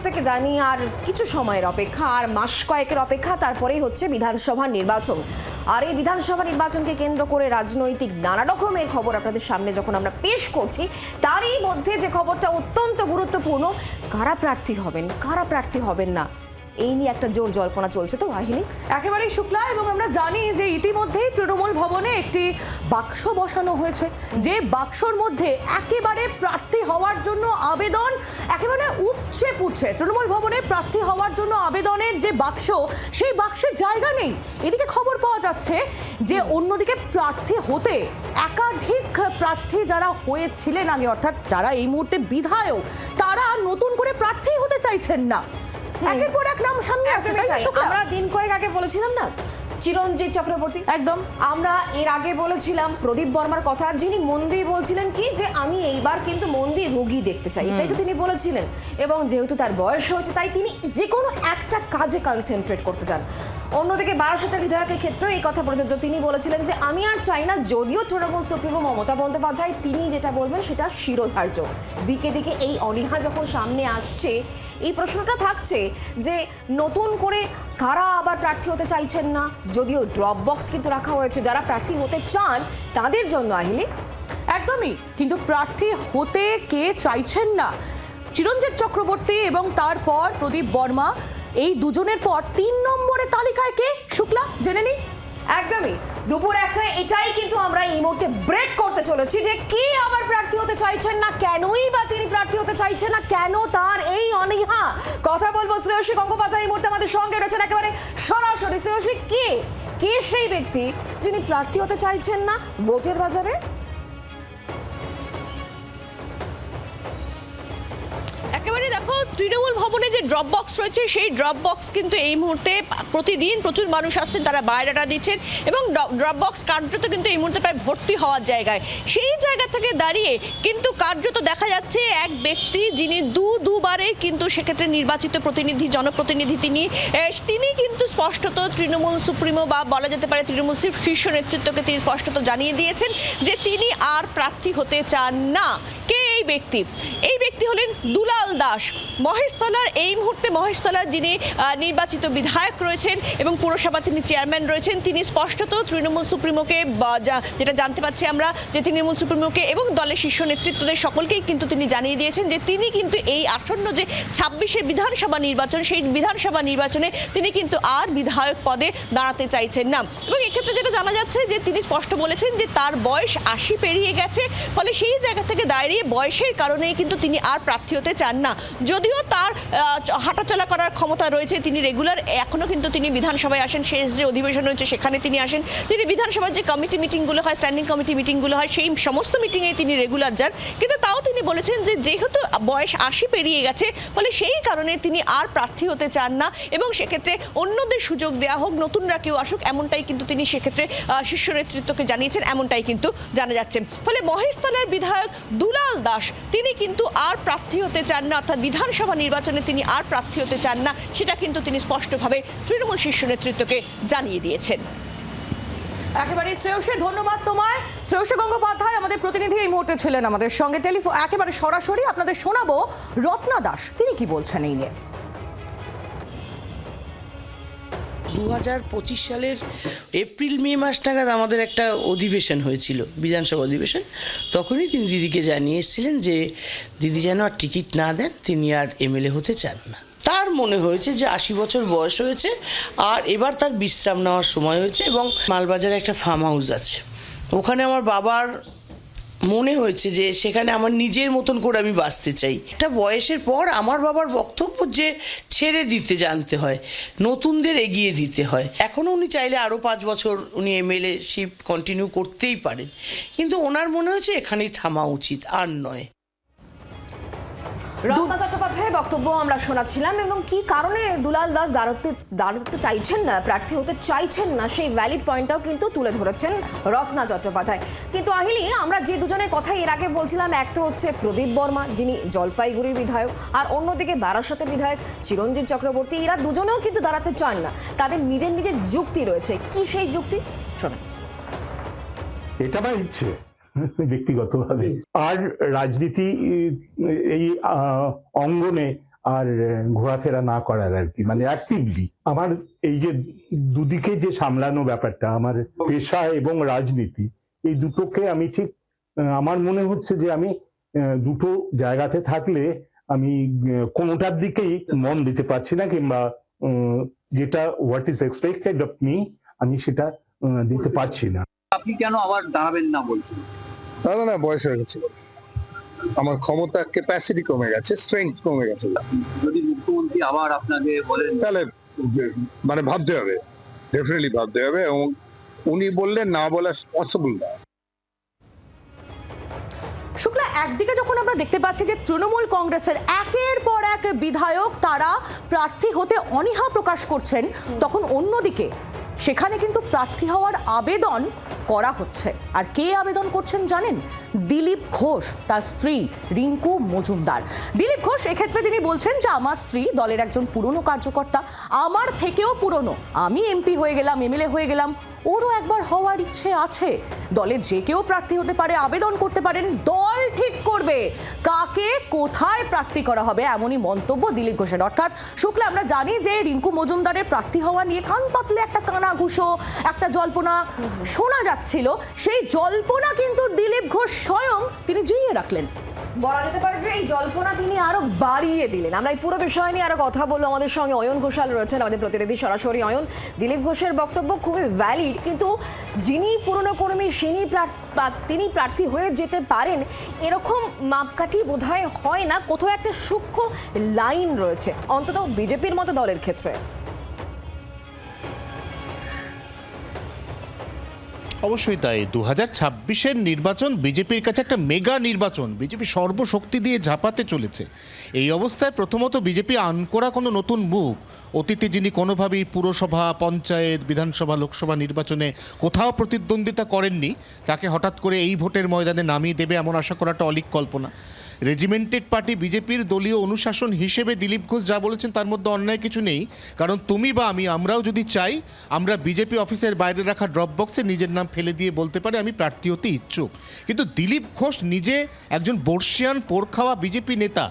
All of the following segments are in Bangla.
প্রত্যেকে জানি আর কিছু সময়ের অপেক্ষা, আর মাস কয়েকের অপেক্ষা, তারপরেই হচ্ছে বিধানসভা নির্বাচন। আর এই বিধানসভা নির্বাচনকে কেন্দ্র করে রাজনৈতিক নানা রকমের খবর আপনাদের সামনে যখন আমরা পেশ করছি, তারই মধ্যে যে খবরটা অত্যন্ত গুরুত্বপূর্ণ, কারা প্রার্থী হবেন, কারা প্রার্থী হবেন না, এই নিয়ে একটা জোর জল্পনা চলছে। তো আহিনী একেবারেই শুক্লা, এবং আমরা জানি যে ইতিমধ্যেই তৃণমূল ভবনে একটি বাক্স বসানো হয়েছে, যে বাক্সর মধ্যে একেবারে প্রার্থী হওয়ার জন্য আবেদন একেবারে উপচে পড়ছে। তৃণমূল ভবনে প্রার্থী হওয়ার জন্য আবেদনের যে বাক্স, সেই বাক্সে জায়গা নেই। এদিকে খবর পাওয়া যাচ্ছে যে অন্যদিকে প্রার্থী হতে একাধিক প্রার্থী যারা হয়েছিলেন আগে, অর্থাৎ যারা এই মুহূর্তে বিধায়ক, তারা নতুন করে প্রার্থী হতে চাইছেন না। একের পর এক নাম সামনে আসছে। আমরা দিন কয়েক আগে বলেছিলাম না চিরঞ্জিত চক্রবর্তী, একদম আমরা এর আগে বলেছিলাম প্রদীপ বর্মার কথা, যিনি মন দিয়ে বলছিলেন কি যে আমি এইবার কিন্তু মন দিয়ে রোগী দেখতে চাই, এটাই তো তিনি বলেছিলেন। এবং যেহেতু তার বয়স হয়েছে, তাই তিনি যে কোনো একটা কাজে কনসেন্ট্রেট করতে চান। অন্যদিকে বারাসতের বিধায়কের ক্ষেত্রেও এই কথা প্রযোজ্য। তিনি বলেছিলেন যে আমি আর চাই না, যদিও তৃণমূল সুপ্রিমো মমতা বন্দ্যোপাধ্যায় তিনি যেটা বলবেন সেটা শিরোধার্য। দিকে দিকে এই অনীহা যখন সামনে আসছে, এই প্রশ্নটা থাকছে যে নতুন করে কারা আবার প্রার্থী হতে চাইছেন না, যদিও ড্রপ বক্স কিন্তু রাখা হয়েছে যারা প্রার্থী হতে চান তাদের জন্য। আহিলি একদমই, কিন্তু প্রার্থী হতে কে চাইছেন না? চিরঞ্জিত চক্রবর্তী এবং তারপর প্রদীপ বর্মা, এই দুজনের পর ৩ নম্বরে তালিকায় কে? শুক্লা, জেনে নিই। একদমই দুপুর একটায় এটাই কিন্তু আমরা এই মুহূর্তে ব্রেক করতে চলেছি, যে কে আবার প্রার্থী হতে চাইছেন না, কেনই বা তিনি প্রার্থী হতে চাইছেন না, কেন তার এই অনীহা। কথা বলবো শ্রেয়সী গঙ্গোপাধ্যায় এই মুহূর্তে আমাদের সঙ্গে রয়েছেন একেবারে সরাসরি। শ্রেয়সী, কে সেই ব্যক্তি যিনি প্রার্থী হতে চাইছেন না ভোটের বাজারে? একেবারে দেখো, তৃণমূল ভবনে যে ড্রপ বক্স রয়েছে, সেই ড্রপ বক্স কিন্তু এই মুহূর্তে প্রতিদিন প্রচুর মানুষ আসছেন, তারা বায়োডাটা দিচ্ছেন, এবং ড্রপ বক্স কার্যত কিন্তু এই মুহূর্তে প্রায় ভর্তি হওয়ার জায়গায়। সেই জায়গা থেকে দাঁড়িয়ে কিন্তু কার্যত দেখা যাচ্ছে এক ব্যক্তি যিনি দুবারে কিন্তু সেক্ষেত্রে নির্বাচিত প্রতিনিধি, জনপ্রতিনিধি, তিনি কিন্তু স্পষ্টত তৃণমূল সুপ্রিমো বা বলা যেতে পারে তৃণমূল শীর্ষ নেতৃত্বকে তিনি স্পষ্টত জানিয়ে দিয়েছেন যে তিনি আর প্রার্থী হতে চান না। কে এই ব্যক্তি? এই ব্যক্তি হলেন দুলাল দাস, মহেশতলার, এই মুহূর্তে মহেশতলার যিনি নির্বাচিত বিধায়ক রয়েছেন এবং পুরসভা তিনি চেয়ারম্যান রয়েছেন। তিনি স্পষ্টত তৃণমূল সুপ্রিমোকে, যেটা জানতে পারছি আমরা, যে তৃণমূল সুপ্রিমোকে এবং দলের শীর্ষ নেতৃত্বদের সকলকেই কিন্তু তিনি জানিয়ে দিয়েছেন যে তিনি কিন্তু এই আসন্ন যে 26-এর বিধানসভা নির্বাচন, সেই বিধানসভা নির্বাচনে তিনি কিন্তু আর বিধায়ক পদে দাঁড়াতে চাইছেন না। এবং এক্ষেত্রে যেটা জানা যাচ্ছে যে তিনি স্পষ্ট বলেছেন যে তার বয়স 80 পেরিয়ে গেছে, ফলে সেই জায়গা থেকে দাঁড়িয়ে বয়সের কারণে কিন্তু তিনি আর প্রার্থী হতে চান না। যদিও তার হাঁটাচলা করার ক্ষমতা রয়েছে, তিনি রেগুলার এখনও কিন্তু তিনি বিধানসভায় আসেন, শেষ যে অধিবেশন হয়েছে সেখানে তিনি আসেন, তিনি বিধানসভার যে কমিটি মিটিংগুলো হয়, স্ট্যান্ডিং কমিটি মিটিংগুলো হয়, সেই সমস্ত মিটিংয়ে তিনি রেগুলার যান। কিন্তু তাও তিনি বলেছেন যে যেহেতু বয়স 80 পেরিয়ে গেছে, ফলে সেই কারণে তিনি আর প্রার্থী হতে চান না, এবং সেক্ষেত্রে অন্যদের সুযোগ দেওয়া হোক, নতুনরা কেউ আসুক, এমনটাই কিন্তু তিনি সেক্ষেত্রে শীর্ষ নেতৃত্বকে জানিয়েছেন, এমনটাই কিন্তু জানা যাচ্ছে। ফলে মহেশতলার বিধায়ক দুলাল দাস তিনি কিন্তু আর প্রার্থী হতে চান না, অর্থাৎ বিধানসভা নির্বাচনে তিনি আর প্রার্থী হতে চান না, সেটা কিন্তু তিনি স্পষ্টভাবে তৃণমূল শীর্ষ নেতৃত্বকে জানিয়ে দিয়েছেন। একেবারে শ্রেয়সী, ধন্যবাদ তোমায়। শ্রেয়সী গঙ্গোপাধ্যায় আমাদের প্রতিনিধি এই মুহূর্তে ছিলেন আমাদের সঙ্গে টেলিফোন। একেবারে সরাসরি আপনাদের শোনাবো রত্না দাস, তিনি কি বলছেন এই নিয়ে। 2025 সালের এপ্রিল-মে মাস নাগাদ আমাদের একটা অধিবেশন হয়েছিল, বিধানসভা অধিবেশন। তখনই তিনি দিদিকে জানিয়ে এসেছিলেন যে দিদি যেন আর টিকিট না দেন, তিনি আর এমএলএ হতে চান না। তার মনে হয়েছে যে 80 বছর বয়স হয়েছে, আর এবার তার বিশ্রাম নেওয়ার সময় হয়েছে, এবং মালবাজারে একটা ফার্ম হাউস আছে, ওখানে আমার বাবার মনে হয়েছে যে সেখানে আমার নিজের মতন করে আমি বাঁচতে চাই। একটা বয়সের পর আমার বাবার বক্তব্য যে ছেড়ে দিতে জানতে হয়, নতুনদের এগিয়ে দিতে হয়। এখনও উনি চাইলে আরও 5 বছর উনি এমএলএ শিপ কন্টিনিউ করতেই পারেন, কিন্তু ওনার মনে হয়েছে এখানেই থামা উচিত, আর নয়। রত্না চট্টোপাধ্যায়ের বক্তব্য আমরা শোনাচ্ছিলাম, এবং কি কারণে দুলাল দাস দাঁড়াতে চাইছেন না, প্রার্থী হতে চাইছেন না, সেই ভ্যালিড পয়েন্টটাও কিন্তু তুলে ধরেছেন রত্না চট্টোপাধ্যায়। কিন্তু আহিলি, আমরা যে দুজনের কথা এর আগে বলছিলাম, এক তো হচ্ছে প্রদীপ বর্মা যিনি জলপাইগুড়ির বিধায়ক, আর অন্যদিকে বারাসতের বিধায়ক চিরঞ্জিত চক্রবর্তী, এরা দুজনেও কিন্তু দাঁড়াতে চান না, তাদের নিজের নিজের যুক্তি রয়েছে। কি সেই যুক্তি শোনা? এটা আমার ইচ্ছে ব্যক্তিগতভাবে, আর রাজনীতি এই অঙ্গনে আর ঘোরাফেরা না করার আর কি, মানে অ্যাক্টিভলি আমার এই যে দুদিকে যে সামলানো ব্যাপারটা, আমার পেশা এবং রাজনীতি, এই দুটোকে আমি ঠিক আমার মনে হচ্ছে যে আমি দুটো জায়গাতে থাকলে আমি কোনোটার দিকেই মন দিতে পারছি না, কিংবা যেটা what is expected of me আমি সেটা দিতে পারছি না। আপনি কেন আবার দাঁড়াবেন না বলছেন? না বয়স হয়ে গেছে, আমার ক্ষমতা ক্যাপাসিটি কমে গেছে, স্ট্রেংথ কমে গেছে। যদি মুখ্যমন্ত্রী আবার আপনাকে বলেন তাহলে মানে ভাবতে হবে, ডেফিনেটলি ভাবতে হবে, এবং উনি বললেন না বলা পসিবল না। শুক্লা, একদিকে যখন আমরা দেখতে পাচ্ছি যে তৃণমূল কংগ্রেসের একের পর এক বিধায়ক তারা প্রার্থী হতে অনীহা প্রকাশ করছেন, তখন অন্যদিকে সেখানে কিন্তু প্রার্থী হওয়ার আবেদন করা হচ্ছে। আর কে আবেদন করছেন জানেন? দিলীপ ঘোষ, তার স্ত্রী রিঙ্কু মজুমদার। দিলীপ ঘোষ এক্ষেত্রে তিনি বলছেন যে আমার স্ত্রী দলের একজন পুরনো কার্যকর্তা, আমার থেকেও পুরনো, আমি এমপি হয়ে গেলাম, এমএলএ হয়ে গেলাম, ওরও একবার হওয়ার ইচ্ছে আছে। দলের যে কেউ প্রার্থী হতে পারে, আবেদন করতে পারেন, দল ঠিক করবে কাকে কোথায় প্রার্থী করা হবে, এমনই মন্তব্য দিলীপ ঘোষের। অর্থাৎ শুক্লা, আমরা জানি যে রিঙ্কু মজুমদারের প্রার্থী হওয়া নিয়ে কান পাতলে একটা কানাঘুষো, একটা জল্পনা শোনা যাচ্ছিল, সেই জল্পনা কিন্তু দিলীপ ঘোষ স্বয়ং তিনি জিইয়ে রাখলেন। বলা যেতে পারে যে এই জল্পনা তিনি আরো বাড়িয়ে দিলেন। আমরা এই পুরো বিষয় নিয়ে আরো কথা বলবো। আমাদের সঙ্গে অয়ন ঘোষাল রয়েছেন, আমাদের প্রতিনিধি সরাসরি। অয়ন, দিলীপ ঘোষের বক্তব্য খুবই ভ্যালিড, কিন্তু যিনি পুরনো কর্মী তিনি প্রার্থী হয়ে যেতে পারেন এরকম মাপকাঠি বোধহয় হয় না, কোথাও একটা সূক্ষ্ম লাইন রয়েছে, অন্তত বিজেপির মতো দলের ক্ষেত্রে। অবশ্যই তাই। 2026-এর নির্বাচন বিজেপির কাছে একটা মেগা নির্বাচন, বিজেপি সর্বশক্তি দিয়ে ঝাঁপাতে চলেছে। এই অবস্থায় প্রথমত বিজেপি আনকোরা কোনো নতুন মুখ, অতীতে যিনি কোনোভাবেই পুরসভা, পঞ্চায়েত, বিধানসভা, লোকসভা নির্বাচনে কোথাও প্রতিদ্বন্দ্বিতা করেননি, তাকে হঠাৎ করে এই ভোটের ময়দানে নামিয়ে দেবে এমন আশা করাটা অলীক কল্পনা। রেজিমেন্টেড পার্টি বিজেপির দলীয় অনুশাসন হিসেবে দিলীপ ঘোষ যা বলেছেন তার মধ্যে অন্যায় কিছু নেই, কারণ তুমি বা আমরাও যদি চাই, আমরা বিজেপি অফিসের বাইরে রাখা ড্রপ বক্সে নিজের নাম ফেলে দিয়ে বলতে পারি আমি প্রার্থী হতে ইচ্ছুক। কিন্তু দিলীপ ঘোষ নিজে একজন বর্ষিয়ান পোরখাওয়া বিজেপি নেতা।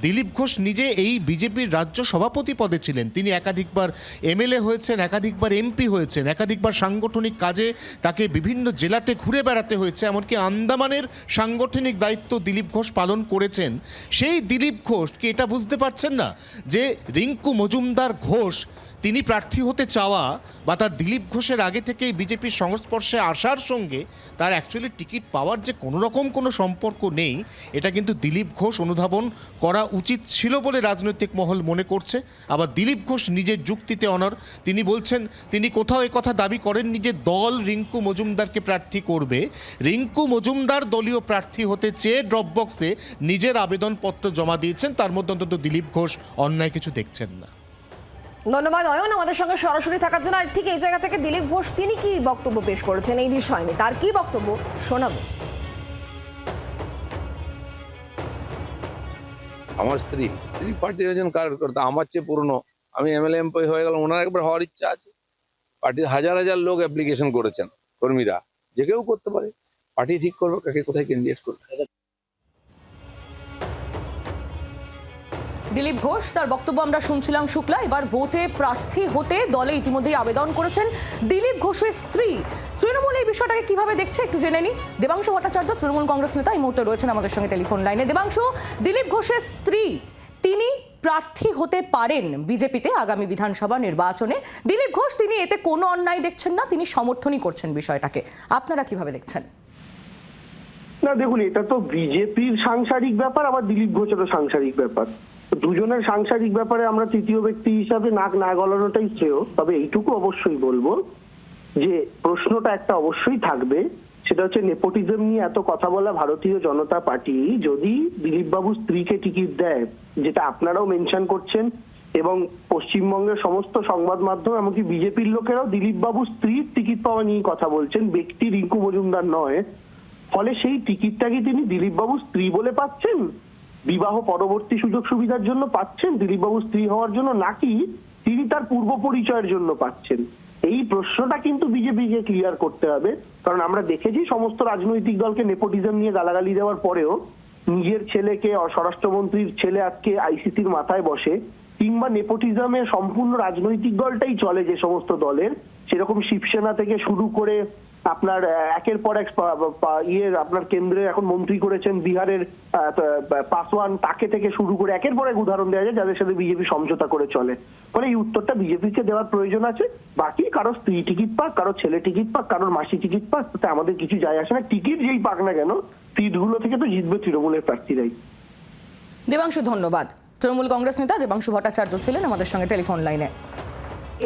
দিলীপ ঘোষ নিজে এই বিজেপির রাজ্য সভাপতি পদে ছিলেন, তিনি একাধিকবার এমএলএ হয়েছেন, একাধিকবার এমপি হয়েছেন, একাধিকবার সাংগঠনিক কাজে তাকে বিভিন্ন জেলাতে ঘুরে বেড়াতে হয়েছে, এমনকি আন্দামানের সাংগঠনিক দায়িত্ব দিলীপ ঘোষ পালন করেছেন। সেই দিলীপ ঘোষ কি এটা বুঝতে পারছেন না যে রিঙ্কু মজুমদার ঘোষ তিনি প্রার্থী হতে চাওয়া বা তার দিলীপ ঘোষের আগে থেকেই বিজেপির সংস্পর্শে আসার সঙ্গে তার অ্যাকচুয়ালি টিকিট পাওয়ার যে কোনো রকম কোনো সম্পর্ক নেই, এটা কিন্তু দিলীপ ঘোষ অনুধাবন করা উচিত ছিল বলে রাজনৈতিক মহল মনে করছে। আবার দিলীপ ঘোষ নিজের যুক্তিতে অনড়, তিনি বলছেন তিনি কোথাও কথা দাবি করেননি যে দল রিঙ্কু মজুমদারকে প্রার্থী করবে। রিঙ্কু মজুমদার দলীয় প্রার্থী হতে চেয়ে ড্রপবক্সে নিজের আবেদনপত্র জমা দিয়েছেন, তার মধ্যে অন্তত দিলীপ ঘোষ অন্যায় কিছু দেখছেন না। ধন্যবাদ অয়ন আমাদের সঙ্গে সরাসরি থাকার জন্য। আর ঠিক এই জায়গা থেকে দিলীপ ঘোষ তিনি কি বক্তব্য পেশ করেছেন এই বিষয় নিয়ে, তার কি বক্তব্য শোনাবো। আমার স্ত্রী পার্টি হয়েছেন কার্যকর্তা, আমার চেয়ে পুরনো, আমি এমএলএ এমপি হয়ে গেলাম, ওনার একবার হওয়ার ইচ্ছা আছে। পার্টির হাজার হাজার লোক অ্যাপ্লিকেশন করেছেন, কর্মীরা, যে কেউ করতে পারে, পার্টি ঠিক করবে কাকে কোথায় ক্যান্ডিডেট করবে। দিলীপ ঘোষ তার বক্তব্য আমরা শুনছিলাম শুক্লা। এবার ভোটে প্রার্থী হতে দলে ইতিমধ্যেই আবেদন করেছেন দিলীপ ঘোষের স্ত্রী। তৃণমূল এই বিষয়টাকে কিভাবে দেখছে একটু জেনে নি। দেবাংশু ভট্টাচার্য তৃণমূল কংগ্রেস নেতা এই মুহূর্তে রয়েছেন আমাদের সঙ্গে টেলিফোন লাইনে। দেবাংশু, দিলীপ ঘোষের স্ত্রী তিনি প্রার্থী হতে পারেন বিজেপিতে আগামী বিধানসভা নির্বাচনে। দিলীপ ঘোষ তিনি এতে কোনো অন্যায় দেখছেন না, তিনি সমর্থনই করছেন বিষয়টাকে। আপনারা কিভাবে দেখছেন? না দেখুন, এটা তো বিজেপির সাংসারিক ব্যাপার, আবার দিলীপ ঘোষেরও সাংসারিক ব্যাপার। দুজনের সাংসারিক ব্যাপারে আমরা তৃতীয় ব্যক্তি হিসাবে নাক না গলানোটাই শ্রেয়। তবে এইটুকু অবশ্যই বলবো যে প্রশ্নটা একটা অবশ্যই থাকবে, সেটা হচ্ছে নেপোটিজম নিয়ে এত কথা বলা ভারতীয় জনতা পার্টি যদি দিলীপ বাবুর স্ত্রীকে টিকিট দেয়, যেটা আপনারাও মেনশন করছেন এবং পশ্চিমবঙ্গের সমস্ত সংবাদ মাধ্যম এমনকি বিজেপির লোকেরাও দিলীপ বাবুর স্ত্রীর টিকিট পাওয়া নিয়ে কথা বলছেন, ব্যক্তি রিঙ্কু মজুমদার নয়। ফলে সেই টিকিটটাকে তিনি দিলীপ বাবুর স্ত্রী বলে পাচ্ছেন, বিবাহ পরবর্তী সুযোগ সুবিধার জন্য পাচ্ছেন দিলীপ বাবুর স্ত্রী হওয়ার জন্য, নাকি তিনি তার পূর্ব পরিচয়ের জন্য পাচ্ছেন? এই প্রশ্নটা কিন্তু বিজেপিকে ক্লিয়ার করতে হবে। কারণ আমরা দেখেছি সমস্ত রাজনৈতিক দলকে নেপোটিজম নিয়ে গালাগালি দেওয়ার পরেও নিজের ছেলেকে স্বরাষ্ট্রমন্ত্রীর ছেলে আজকে আইসিসির মাথায় বসে, কিংবা নেপোটিজমে সম্পূর্ণ রাজনৈতিক দলটাই চলে যে সমস্ত দলের, সেরকম শিবসেনা থেকে শুরু করে আপনার একের পর এক আপনার কেন্দ্রে এখন মন্ত্রী করেছেন বিহারের পাসওয়ান, তাকে থেকে শুরু করে একের পর এক উদাহরণ দেওয়া যায় যাদের সাথে বিজেপি সমঝোতা করে চলে। ফলে এই উত্তরটা বিজেপিকে দেওয়ার প্রয়োজন আছে। বাকি কারো স্ত্রী টিকিট পাক, কারো ছেলে টিকিট পাক, কারোর মাসি টিকিট পাক, তাতে আমাদের কিছু যায় আসে না। টিকিট যেই পাক না কেন, সিটগুলো থেকে তো জিতবে তৃণমূলের প্রার্থীরাই। দেবাংশু, ধন্যবাদ। তৃণমূল কংগ্রেস নেতা দেবাংশু ভট্টাচার্য ছিলেন আমাদের সঙ্গে টেলিফোন লাইনে।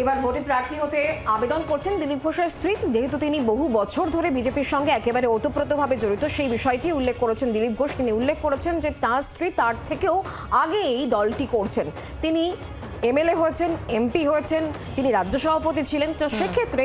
এবার ভোটে প্রার্থী হতে আবেদন করছেন দিলীপ ঘোষের স্ত্রী। যেহেতু তিনি বহু বছর ধরে বিজেপির সঙ্গে একেবারে ওতপ্রোতভাবে জড়িত, সেই বিষয়টি উল্লেখ করেছেন দিলীপ ঘোষ। তিনি উল্লেখ করেছেন যে তাঁর স্ত্রী তার থেকেও আগে এই দলটি করছেন। তিনি এমএলএ হয়েছেন, এমপি হয়েছেন, তিনি রাজ্য সভাপতি ছিলেন। তো সেক্ষেত্রে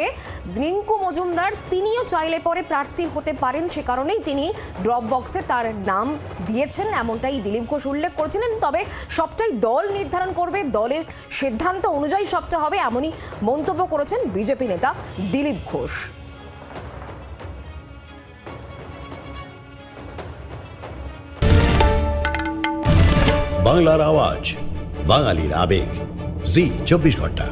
রিঙ্কু মজুমদার তিনিও চাইলে পরে প্রার্থী হতে পারেন, সে কারণেই তিনি ড্রপ বক্সে তার নাম দিয়েছেন, এমনটাই দিলীপ ঘোষ উল্লেখ করেছিলেন। তবে সবটাই দল নির্ধারণ করবে, দলের সিদ্ধান্ত অনুযায়ী সবটা হবে, এমনই মন্তব্য করেছেন বিজেপি নেতা দিলীপ ঘোষ। বাংলার আওয়াজ, বাঙালির আবেগ, জি 24 ঘন্টা।